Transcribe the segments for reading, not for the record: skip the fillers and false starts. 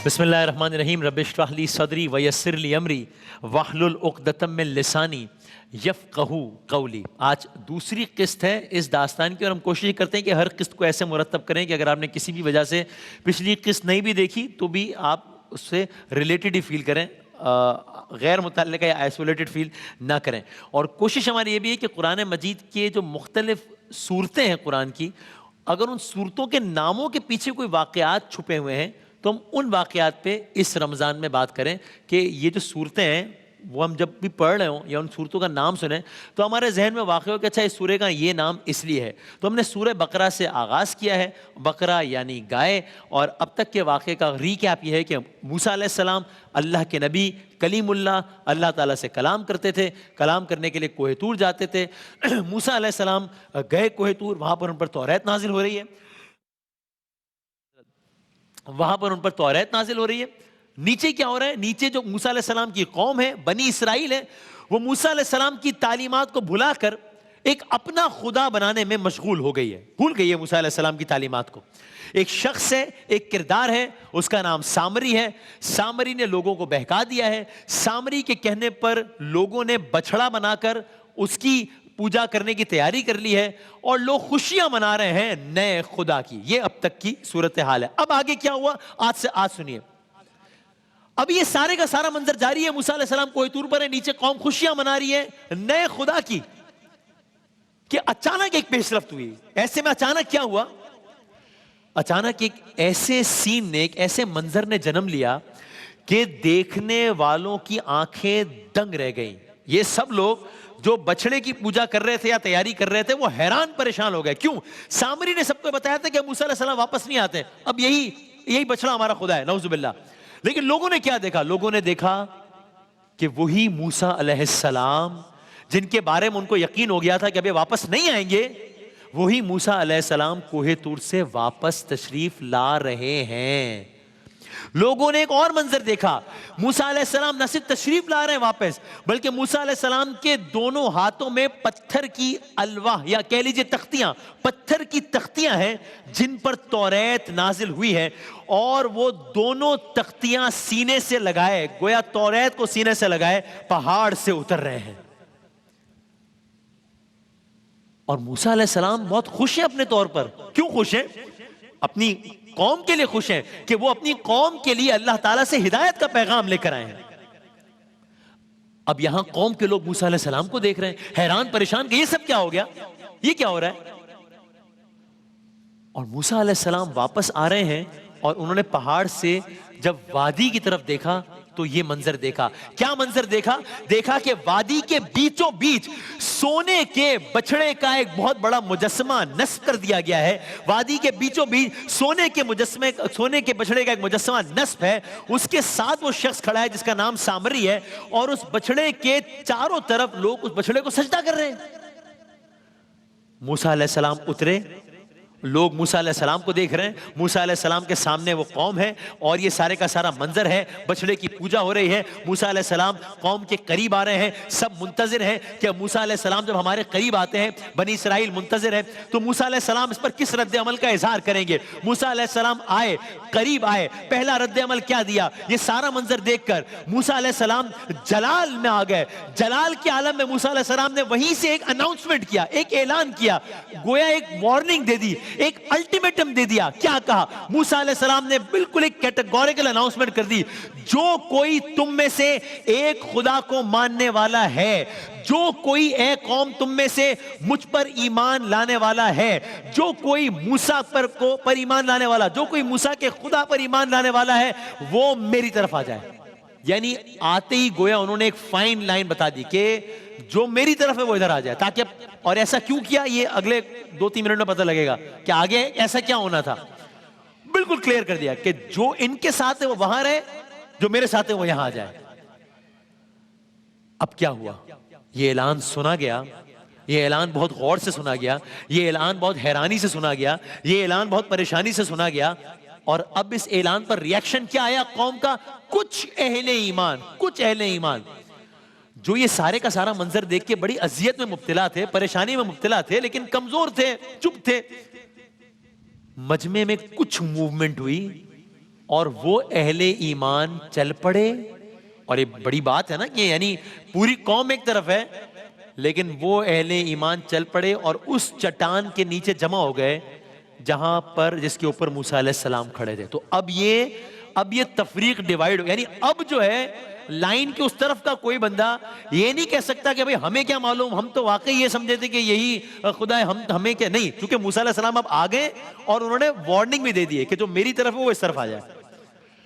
بسم اللہ الرحمن الرحیم رب اشرح لی صدری ویسر لی امری واحلل عقدۃ من لسانی یفقہوا قولی۔ آج دوسری قسط ہے اس داستان کی، اور ہم کوشش کرتے ہیں کہ ہر قسط کو ایسے مرتب کریں کہ اگر آپ نے کسی بھی وجہ سے پچھلی قسط نہیں بھی دیکھی تو بھی آپ اس سے ریلیٹڈ ہی فیل کریں، غیر متعلقہ یا آئسولیٹڈ فیل نہ کریں۔ اور کوشش ہماری یہ بھی ہے کہ قرآن مجید کے جو مختلف صورتیں ہیں قرآن کی، اگر ان صورتوں کے ناموں کے پیچھے کوئی واقعات چھپے ہوئے ہیں تو ہم ان واقعات پہ اس رمضان میں بات کریں کہ یہ جو صورتیں ہیں وہ ہم جب بھی پڑھ رہے ہوں یا ان صورتوں کا نام سنیں تو ہمارے ذہن میں واقع ہو کہ اچھا اس سورہ کا یہ نام اس لیے ہے۔ تو ہم نے سورہ بقرہ سے آغاز کیا ہے، بقرہ یعنی گائے، اور اب تک کے واقعے کا ریکیپ یہ ہے کہ موسیٰ علیہ السلام اللہ کے نبی کلیم اللہ، اللہ تعالیٰ سے کلام کرتے تھے، کلام کرنے کے لیے کوہ طور جاتے تھے۔ موسیٰ علیہ السلام گئے کوہ طور، وہاں پر ان پر توریت نازل ہو رہی ہے، نیچے کیا ہو رہا ہے؟ نیچے جو موسیٰ علیہ السلام کی قوم ہے، بنی اسرائیل ہے، وہ موسیٰ علیہ السلام کی تعلیمات کو بھلا کر ایک اپنا خدا بنانے میں مشغول ہو گئی ہے، بھول گئی ہے موسیٰ علیہ السلام کی تعلیمات کو۔ ایک شخص ہے، ایک کردار ہے، اس کا نام سامری ہے۔ سامری نے لوگوں کو بہکا دیا ہے۔ سامری کے کہنے پر لوگوں نے بچھڑا بنا کر اس کی پوجا کرنے کی تیاری کر لی ہے، اور لوگ خوشیاں منا رہے ہیں نئے خدا کی۔ یہ اب تک کی صورتحال ہے۔ اب آگے کیا ہوا آج سنیے۔ اب یہ سارے کا سارا منظر جاری ہے، موسیٰ علیہ السلام کوہ طور پر ہے، نیچے قوم خوشیاں منا رہی ہے نئے خدا کی، کہ اچانک ایک پیش رفت ہوئی۔ ایسے میں اچانک کیا ہوا؟ اچانک ایک ایسے سین نے، ایک ایسے منظر نے جنم لیا کہ دیکھنے والوں کی آنکھیں دنگ رہ گئیں۔ یہ سب لوگ جو بچڑے کی پوجا کر رہے تھے یا تیاری کر رہے تھے وہ حیران پریشان ہو گئے۔ کیوں؟ سامری نے سب کو بتایا تھا کہ موسیٰ علیہ السلام واپس نہیں آتے، اب یہی بچڑا ہمارا خدا ہے، نعوذ باللہ۔ لیکن لوگوں نے کیا دیکھا؟ لوگوں نے دیکھا کہ وہی موسیٰ علیہ السلام جن کے بارے میں ان کو یقین ہو گیا تھا کہ ابھی واپس نہیں آئیں گے، وہی موسیٰ علیہ السلام کوہ طور سے واپس تشریف لا رہے ہیں۔ لوگوں نے ایک اور منظر دیکھا، موسیٰ علیہ السلام نہ صرف تشریف لا رہے ہیں واپس، بلکہ موسیٰ علیہ السلام کے دونوں ہاتھوں میں پتھر کی الواح یا کہہ لیجئے تختیاں، پتھر کی تختیاں ہیں جن پر توریت نازل ہوئی ہے، اور وہ دونوں تختیاں سینے سے لگائے، گویا توریت کو سینے سے لگائے پہاڑ سے اتر رہے ہیں۔ اور موسیٰ علیہ السلام بہت خوش ہیں اپنے طور پر۔ کیوں خوش ہیں؟ اپنی قوم کے لیے خوش ہیں کہ وہ اپنی قوم کے لیے اللہ تعالیٰ سے ہدایت کا پیغام لے کر آئے ہیں۔ اب یہاں قوم کے لوگ موسیٰ علیہ السلام کو دیکھ رہے ہیں، حیران پریشان کہ یہ سب کیا ہو گیا، یہ کیا ہو رہا ہے؟ اور موسیٰ علیہ السلام واپس آ رہے ہیں، اور انہوں نے پہاڑ سے جب وادی کی طرف دیکھا تو یہ منظر دیکھا۔ کیا منظر دیکھا؟ دیکھا کہ وادی کے بیچوں بیچ سونے کے بچڑے کا ایک بہت بڑا مجسمہ نصب کر دیا گیا ہے۔ وادی کے بیچوں بیچ سونے کے بچڑے کا ایک مجسمہ نصب ہے، اس کے ساتھ وہ شخص کھڑا ہے جس کا نام سامری ہے، اور اس بچڑے کے چاروں طرف لوگ اس بچڑے کو سجدہ کر رہے ہیں۔ موسیٰ علیہ السلام اترے، لوگ موسیٰ علیہ السلام کو دیکھ رہے ہیں، موسیٰ علیہ السلام کے سامنے وہ قوم ہے، اور یہ سارے کا سارا منظر ہے، بچڑے کی پوجا ہو رہی ہے۔ موسیٰ علیہ السلام قوم کے قریب آ رہے ہیں، سب منتظر ہیں کہ موسیٰ علیہ السلام جب ہمارے قریب آتے ہیں، بنی اسرائیل منتظر ہے تو موسیٰ علیہ السلام اس پر کس رد عمل کا اظہار کریں گے۔ موسیٰ علیہ السلام آئے، قریب آئے، پہلا رد عمل کیا دیا؟ یہ سارا منظر دیکھ کر موسیٰ علیہ السلام جلال میں آ گئے۔ جلال کے عالم میں موسیٰ علیہ السلام نے وہیں سے ایک اناؤنسمنٹ کیا، ایک اعلان کیا، گویا ایک وارننگ دے دی، ایک الٹیمیٹم دے دیا۔ کیا کہا؟ موسیٰ علیہ السلام نے بالکل ایک کیٹیگوریکل اناؤنسمنٹ کر دی، جو کوئی تم میں سے ایک خدا کو ماننے والا ہے، جو کوئی اے قوم تم میں سے مجھ پر ایمان لانے والا ہے، جو کوئی موسیٰ پر ایمان لانے والا، جو کوئی موسیٰ کے خدا پر ایمان لانے والا ہے، وہ میری طرف آ جائے۔ یعنی آتے ہی گویا انہوں نے ایک فائن لائن بتا دی کہ جو میری طرف ہے وہ ادھر آ جائے، تاکہ اور ایسا کیوں کیا یہ اگلے 2-3 منٹ میں پتہ لگے گا کہ آگے ایسا کیا ہونا تھا۔ بالکل کلیئر کر دیا کہ جو ان کے ساتھ ہے وہ وہاں رہے، جو میرے ساتھ ہے وہ یہاں آ جائے۔ اب کیا ہوا؟ یہ اعلان سنا گیا، یہ اعلان بہت غور سے سنا گیا، یہ اعلان بہت حیرانی سے سنا گیا، یہ اعلان بہت پریشانی سے سنا گیا، اور اب اس اعلان پر ریاکشن کیا آیا قوم کا؟ کچھ اہل ایمان جو یہ سارے کا سارا منظر دیکھ کے بڑی اذیت میں مبتلا تھے، پریشانی میں مبتلا تھے، لیکن کمزور تھے، چپ تھے، مجمع میں کچھ موومنٹ ہوئی اور وہ اہل ایمان چل پڑے. اور یہ بڑی بات ہے نا کہ یعنی پوری قوم ایک طرف ہے لیکن وہ اہل ایمان چل پڑے اور اس چٹان کے نیچے جمع ہو گئے جہاں پر جس کے اوپر موسیٰ علیہ السلام کھڑے تھے. تو اب یہ تفریق ڈیوائیڈ ہو، یعنی اب جو ہے لائن کے اس طرف کا کوئی بندہ یہ نہیں کہہ سکتا کہ بھئی ہمیں کیا معلوم، ہم تو واقعی یہ سمجھے تھے کہ یہی خدا ہے، ہمیں کیا نہیں. کیونکہ موسیٰ علیہ السلام اب آ گئے اور انہوں نے وارننگ بھی دے دی ہے کہ جو میری طرف ہے وہ اس طرف آ جائے.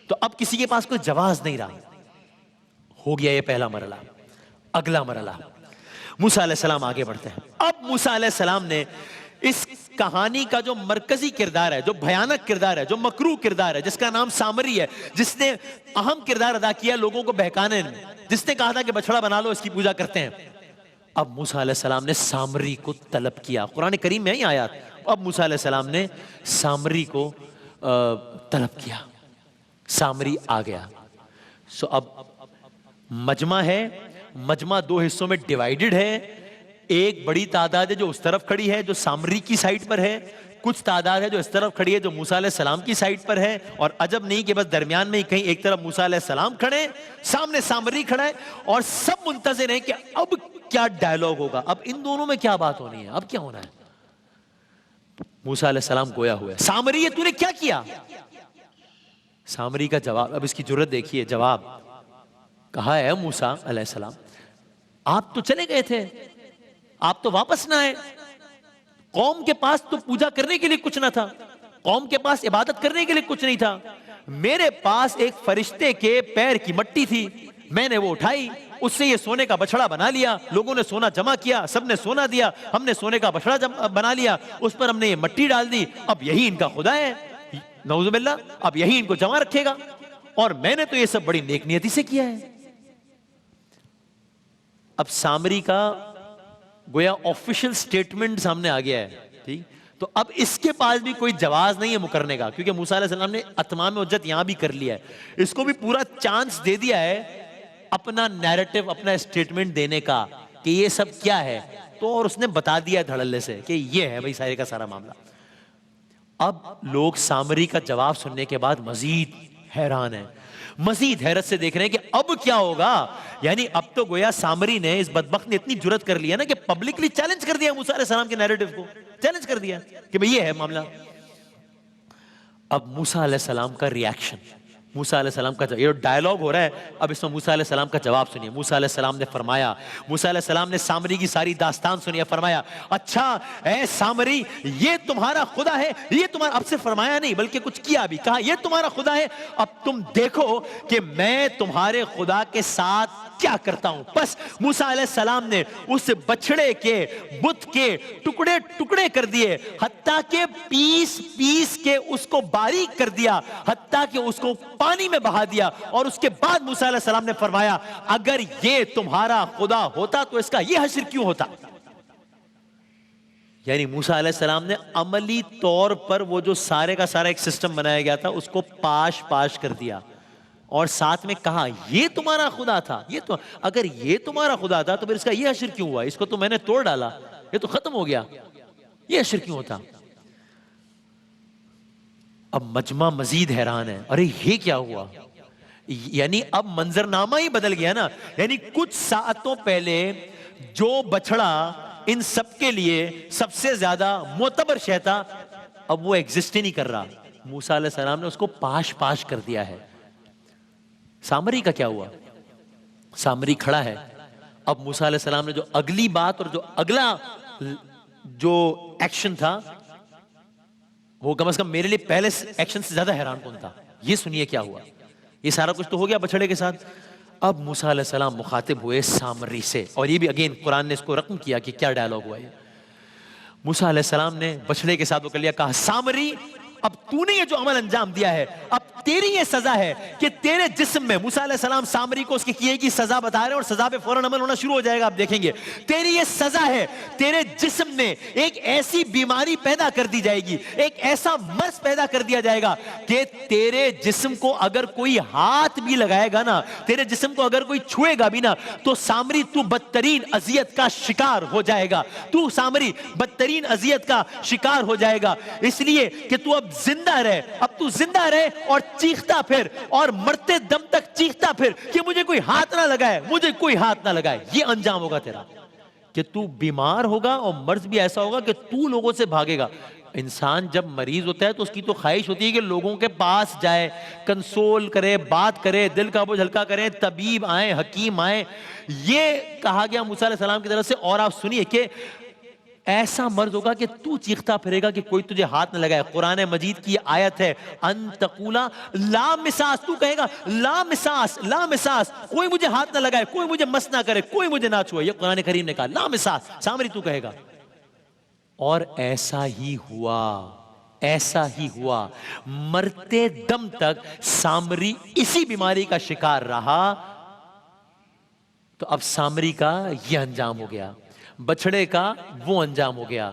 تو اب کسی کے پاس کوئی جواز نہیں رہا. ہو گیا یہ پہلا مرحلہ. اگلا مرحلہ موسیٰ علیہ السلام آگے بڑھتے ہیں. اب موسیٰ علیہ السلام نے اس کہانی کا جو مرکزی کردار ہے، جو بھیانک کردار ہے، جو مکروہ کردار ہے، جس کا نام سامری ہے، جس نے اہم کردار ادا کیا لوگوں کو بہکانے میں، جس نے کہا تھا کہ بچڑا بنا لو اس کی پوجا کرتے ہیں. اب موسیٰ علیہ السلام نے سامری کو طلب کیا. قرآن کریم میں ہی آیات. اب موسیٰ علیہ السلام نے سامری کو طلب کیا. سامری آ گیا. سو اب مجمع ہے، مجمع دو حصوں میں ڈیوائیڈڈ ہے. ایک بڑی تعداد ہے جو اس طرف کھڑی ہے جو سامری کی سائٹ پر ہے، کچھ تعداد ہے جو اس طرف کھڑی ہے جو موسیٰ علیہ السلام کی سائٹ پر ہے. اور عجب نہیں کہ بس درمیان میں ہی کہیں ایک طرف موسیٰ علیہ السلام کھڑے، سامنے سامری کھڑا ہے اور سب منتظر ہیں کہ اب کیا ڈائلوگ ہوگا، اب ان دونوں میں کیا بات ہونی ہے، اب کیا ہونا ہے. موسیٰ علیہ السلام گویا ہوا ہے. سامری تو نے کیا کیا؟ سامری کا جواب، اب اس کی جرت دیکھیے. جواب کہا ہے موسیٰ علیہ السلام آپ تو چلے گئے تھے، آپ تو واپس نہ آئے. قوم کے پاس تو پوجا کرنے کے لیے کچھ نہ تھا، قوم کے پاس عبادت کرنے کے لیے کچھ نہیں تھا. میرے پاس ایک فرشتے کے پیر کی مٹی تھی، میں نے وہ اٹھائی، اس سے یہ سونے کا بچڑا بنا لیا. لوگوں نے سونا جمع کیا، سب نے سونا دیا، ہم نے سونے کا بچڑا بنا لیا، اس پر ہم نے یہ مٹی ڈال دی. اب یہی ان کا خدا ہے، نعوذ باللہ، اب یہی ان کو جمع رکھے گا. اور میں نے تو یہ سب بڑی نیک نیتی سے کیا ہے. اب سامری کا گویا آفیشل سٹیٹمنٹ سامنے آ گیا ہے. ٹھیک، تو اب اس کے پاس بھی کوئی جواز نہیں ہے مکرنے کا، کیونکہ موسیٰ علیہ السلام نے اتمام حجت یہاں بھی کر لیا ہے. اس کو بھی پورا چانس دے دیا ہے اپنا نیریٹو، اپنا سٹیٹمنٹ دینے کا کہ یہ سب کیا ہے. تو اور اس نے بتا دیا دھڑلے سے کہ یہ ہے بھائی سارے کا سارا معاملہ. اب لوگ سامری کا جواب سننے کے بعد مزید حیران ہیں، مزید حیرت سے دیکھ رہے ہیں کہ اب کیا ہوگا. یعنی اب تو گویا سامری نے، اس بدبخت نے اتنی جرت کر لیا نا کہ پبلکلی چیلنج کر دیا موسیٰ علیہ السلام کے نیریٹو کو، چیلنج کر دیا کہ بھئی یہ ہے معاملہ. اب موسیٰ علیہ السلام کا ریاکشن، موسیٰ علیہ السلام کا یہ ڈائلوگ ہو رہا ہے، اب اس میں موسیٰ علیہ السلام کا جواب سنیے. موسیٰ علیہ السلام نے فرمایا، موسیٰ علیہ السلام نے سامری کی ساری داستان سنی، فرمایا اچھا اے سامری یہ تمہارا خدا ہے، یہ تمہارا، اب سے فرمایا نہیں بلکہ کچھ کیا بھی، کہا یہ تمہارا خدا ہے، اب تم دیکھو کہ میں تمہارے خدا کے ساتھ کیا کرتا ہوں. بس موسیٰ علیہ السلام نے اس بچڑے کے بت کے ٹکڑے ٹکڑے کر دیے، حتیٰ کہ پیس پیس کے اس کو باریک کر دیا، حتیٰ کہ اس کو پانی میں بہا دیا. اور اس کے بعد موسیٰ علیہ السلام نے فرمایا اگر یہ تمہارا خدا ہوتا تو اس کا یہ حشر کیوں ہوتا. یعنی موسیٰ علیہ السلام نے عملی طور پر وہ جو سارے کا سارا ایک سسٹم بنایا گیا تھا اس کو پاش پاش کر دیا، اور ساتھ میں کہا یہ تمہارا خدا تھا. یہ تو اگر یہ تمہارا خدا تھا تو پھر اس کا یہ حشر کیوں ہوا، اس کو تو میں نے توڑ ڈالا، یہ تو ختم ہو گیا، یہ حشر کیوں ہوتا. اب مجمع مزید حیران ہے، ارے یہ کیا ہوا. یعنی اب منظرنامہ ہی بدل گیا نا. یعنی کچھ ساعتوں پہلے جو بچڑا ان سب کے لیے سب سے زیادہ معتبر شے تھا اب وہ ایگزسٹ ہی نہیں کر رہا. موسیٰ علیہ السلام نے اس کو پاش پاش کر دیا ہے. سامری کا کیا ہوا؟ سامری کھڑا ہے. اب موسیٰ علیہ السلام نے جو اگلی بات اور جو اگلا جو ایکشن تھا وہ کم از کم میرے لیے پہلے ایکشن سے زیادہ حیران کن تھا. یہ سنیے کیا ہوا. یہ سارا کچھ تو ہو گیا بچڑے کے ساتھ. اب موسیٰ علیہ السلام مخاطب ہوئے سامری سے، اور یہ بھی اگین قرآن نے اس کو رقم کیا کہ کیا ڈائلاگ ہوا ہے. موسیٰ علیہ السلام نے بچڑے کے ساتھ وہ کر لیا، کہا سامری اب تو نے یہ جو عمل انجام دیا ہے اب تیری یہ سزا ہے کہ تیرے جسم میں، موسیٰ علیہ السلام سامری کو اس کی کیے کی سزا بتا رہے ہیں اور سزا پہ فوراً عمل ہونا شروع ہو جائے گا. آپ دیکھیں گے تیری یہ سزا ہے، تیرے جسم میں ایک ایسی بیماری پیدا کر دی جائے گی، ایک ایسا مرض پیدا کر دیا جائے گا کہ تیرے جسم کو اگر کوئی ہاتھ بھی لگائے گا نا، تیرے جسم کو اگر کوئی چھوئے گا بھی نا، تو سامری تو بدترین اذیت کا شکار ہو جائے گا. تو سامری بدترین اذیت کا شکار ہو جائے گا، اس لیے کہ تو اب زندہ رہ، اب تو زندہ رہ اور چیختا پھر، اور مرتے دم تک چیختا پھر کہ مجھے کوئی ہاتھ نہ لگائے، مجھے کوئی ہاتھ نہ لگائے. یہ انجام ہوگا تیرا کہ تو بیمار ہوگا اور مرض بھی ایسا ہوگا کہ تو لوگوں سے بھاگے گا. انسان جب مریض ہوتا ہے تو اس کی تو خواہش ہوتی ہے کہ لوگوں کے پاس جائے، کنسول کرے، بات کرے، دل کا بوجھ ہلکا کرے، طبیب آئیں، حکیم آئیں. یہ کہا گیا موسیٰ علیہ السلام کی طرف سے. اور آپ سنیے کہ ایسا مرض ہوگا کہ تو چیختا پھرے گا کہ کوئی تجھے ہاتھ نہ لگائے. قرآن مجید کی آیت ہے ان تقولا لا مساس، تو کہے گا لا مساس، لا مساس، کوئی مجھے ہاتھ نہ لگائے، کوئی مجھے مس نہ کرے، کوئی مجھے نہ چھوئے. یہ قرآن کریم نے کہا لا مساس. سامری تو کہے گا. اور ایسا ہی ہوا، ایسا ہی ہوا. مرتے دم تک سامری اسی بیماری کا شکار رہا. تو اب سامری کا یہ انجام ہو گیا، بچڑے کا وہ انجام ہو گیا.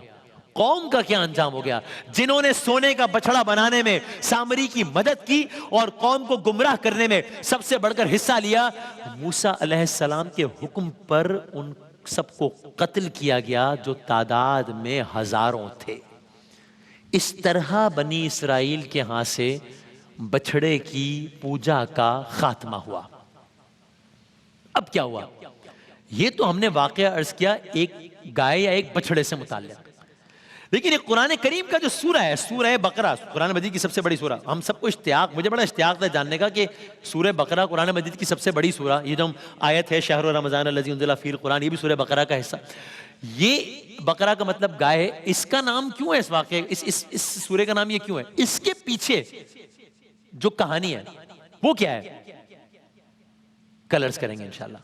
قوم کا کیا انجام ہو گیا؟ جنہوں نے سونے کا بچڑا بنانے میں سامری کی مدد کی اور قوم کو گمراہ کرنے میں سب سے بڑھ کر حصہ لیا. موسیٰ علیہ السلام کے حکم پر ان سب کو قتل کیا گیا جو تعداد میں ہزاروں تھے. اس طرح بنی اسرائیل کے ہاں سے بچڑے کی پوجا کا خاتمہ ہوا. اب کیا ہوا؟ یہ تو ہم نے واقعہ عرض کیا ایک گائے یا ایک بچڑے سے متعلق. لیکن یہ قرآن کریم کا جو سورہ ہے، سورہ بقرہ، قرآن مجید کی سب سے بڑی سورہ. ہم سب کو اشتیاق، مجھے بڑا اشتیاق تھا جاننے کا کہ سورہ بقرہ قرآن مجید کی سب سے بڑی سورہ. یہ جو آیت ہے شہر رمضان الذی انزل فیہ القرآن، یہ بھی سورہ بقرہ کا حصہ. یہ بقرہ کا مطلب گائے ہے. اس کا نام کیوں ہے؟ اس واقعے اس سورہ کا نام یہ کیوں ہے؟ اس کے پیچھے جو کہانی ہے وہ کیا ہے؟ کل عرض کریں گے انشاءاللہ.